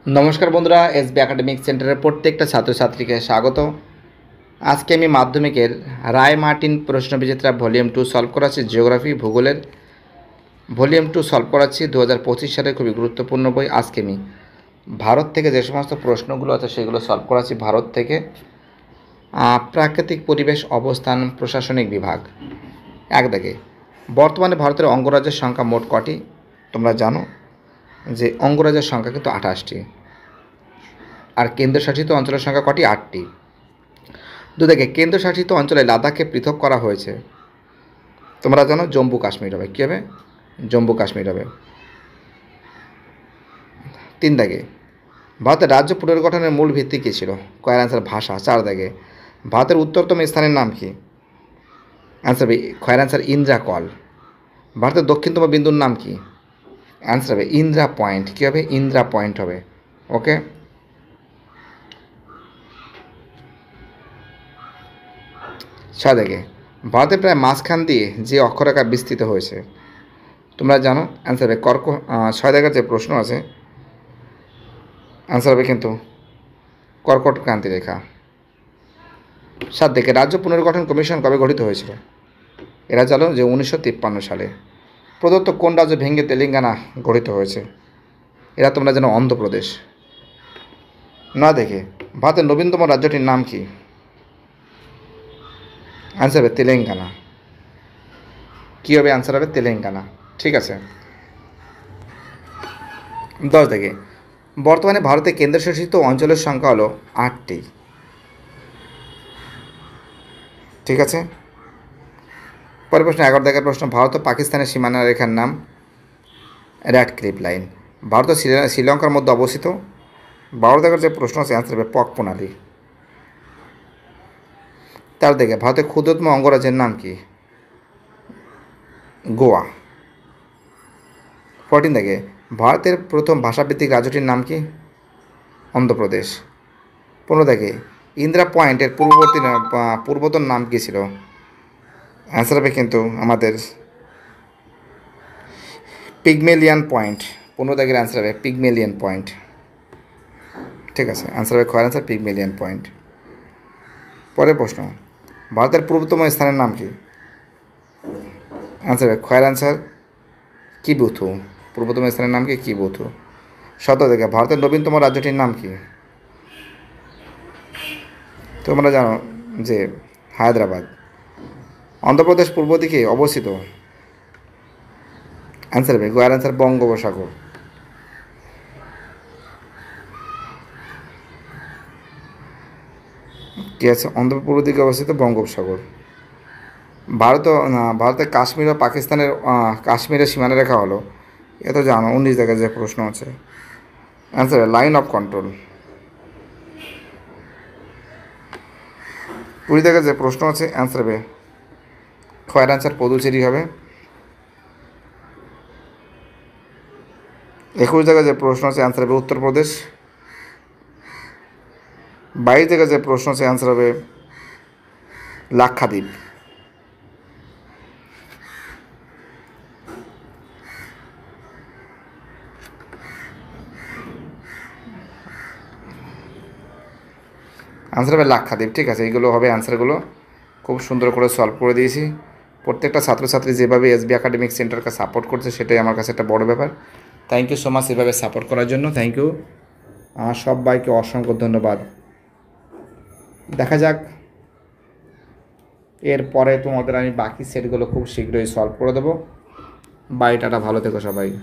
নমস্কার বন্ধুরা, SB academic সেন্টারের প্রত্যেকটা ছাত্রছাত্রীকে স্বাগত। আজকে আমি মাধ্যমিকের রায় মার্টিন প্রশ্ন বিজেতা ভলিউম 2 সলভ করাচ্ছি। জিওগ্রাফি ভূগোলের ভলিউম 2 সলভ করাচ্ছি। 2025 সালের খুবই গুরুত্বপূর্ণ বই। আজকে আমি ভারত থেকে যে সমস্ত প্রশ্নগুলো আছে সেগুলো সলভ করাচ্ছি। ভারত থেকে প্রাকৃতিক পরিবেশ, অবস্থান, প্রশাসনিক বিভাগ। এক দেখে, বর্তমানে ভারতের অঙ্গরাজ্যের সংখ্যা মোট কটি? তোমরা জানো যে অঙ্গরাজ্যের সংখ্যা কিন্তু 28টি, আর কেন্দ্রশাসিত অঞ্চলের সংখ্যা কটি? 8টি। দেখে, কেন্দ্রশাসিত অঞ্চলে লাদাখকে পৃথক করা হয়েছে। তোমরা জানো জম্মু কাশ্মীর হবে। কী হবে? জম্মু কাশ্মীর হবে। 3 দাগে, ভারতের রাজ্য পুনর্গঠনের মূল ভিত্তি কী ছিল? কয়ের অ্যান্সার ভাষা। 4 দাগে, ভারতের উত্তরতম স্থানের নাম কি? অ্যান্সার হবে কয়ের অ্যান্সার ইন্দ্রা কল। ভারতের দক্ষিণতম বিন্দুর নাম কি? অ্যান্সার হবে ইন্দ্রা পয়েন্ট। কী হবে? ইন্দ্রা পয়েন্ট হবে। ওকে। 6 দেখে, ভারতের প্রায় মাঝখান দিয়ে যে অক্ষরেখা বিস্তৃত হয়েছে, তোমরা জানো অ্যান্সার হবে 6 দেখার যে প্রশ্ন আছে অ্যান্সার হবে কিন্তু কর্কট ক্রান্তি রেখা। 7 দেখে, রাজ্য পুনর্গঠন কমিশন কবে গঠিত হয়েছিল? এরা জানো যে 1953 সালে। প্রদত্ত কোন রাজ্য ভেঙে তেলেঙ্গানা গঠিত হয়েছে? এরা তোমরা জানো অন্ধ্রপ্রদেশ। 9 দেখে, ভারতের নবীনতম রাজ্যটির নাম কি? অ্যান্সার হবে তেলেঙ্গানা। কী হবে? অ্যান্সার হবে তেলেঙ্গানা। ঠিক আছে। 10 দেখে, বর্তমানে ভারতে কেন্দ্রশাসিত অঞ্চলের সংখ্যা হলো 8টি। ঠিক আছে। পরের প্রশ্ন 11 দেখার প্রশ্ন, ভারত ও পাকিস্তানের সীমানা রেখার নাম? Radcliffe line. ভারত ও শ্রীলঙ্কার মধ্যে অবস্থিত। 12 দেখার যে প্রশ্ন আছে অ্যান্সার হবে পক প্রণালী। 13 দেখে, ভারতের ক্ষুদ্রতম অঙ্গরাজ্যের নাম কি? গোয়া। 14 দেখে, ভারতের প্রথম ভাষাভিত্তিক রাজ্যটির নাম কি? অন্ধ্রপ্রদেশ। 15 দেখে, ইন্দিরা পয়েন্টের পূর্বতন নাম কী ছিল? অ্যান্সার হবে কিন্তু আমাদের পিগমেলিয়ান পয়েন্ট। 15 দেখের অ্যান্সার হবে পিগমেলিয়ান পয়েন্ট। ঠিক আছে, অ্যান্সার হবে খয়ের অ্যান্সার পিগমেলিয়ান পয়েন্ট। পরের প্রশ্ন, ভারতের পূর্বতম স্থানের নাম কি? অ্যান্সার হবে খয়ের অ্যান্সার কিবুথু। পূর্বতম স্থানের নাম কি? কিবুথু। 17 দেখে, ভারতের নবীনতম রাজ্যটির নাম কি? তোমরা জানো যে হায়দ্রাবাদ। অন্ধ্রপ্রদেশ পূর্ব দিকে অবস্থিত। অ্যান্সার হবে গোয়ার অ্যান্সার বঙ্গোপসাগর। কী আছে? অন্ধ্র পূর্ব দিকে অবস্থিত বঙ্গোপসাগর। ভারতের কাশ্মীর ও পাকিস্তানের কাশ্মীরের সীমানা রেখা হলো? এ তো জানো। 19 জায়গায় যে প্রশ্ন আছে অ্যান্সার হবে লাইন অফ কন্ট্রোল। 20 জায়গায় যে প্রশ্ন আছে অ্যান্সার হবে খয়ের অ্যান্সার পদুচেরি হবে। 21 জায়গায় যে প্রশ্ন আছে অ্যান্সার হবে উত্তরপ্রদেশ। 22 জায়গায় যে প্রশ্ন আছে অ্যান্সার হবে লাক্ষাদ্বীপ। আনসার হবে লাক্ষাদ্বীপ। ঠিক আছে, এইগুলো হবে অ্যান্সারগুলো। খুব সুন্দর করে সলভ করে দিয়েছি। প্রত্যেকটা ছাত্রছাত্রী যেভাবে এসবি একাডেমিক সেন্টারকে সাপোর্ট করছে সেটাই আমার কাছে একটা বড় ব্যাপার। থ্যাংক ইউ সো মাচ এভাবে সাপোর্ট করার জন্য। Thank you. সবাইকে অসংখ্য ধন্যবাদ। দেখা যাক এরপরে তোমাদের আমি বাকি সেটগুলো খুব শীঘ্রই সলভ করে দেবো। বাই, টাটা, ভালো থেকো সবাই।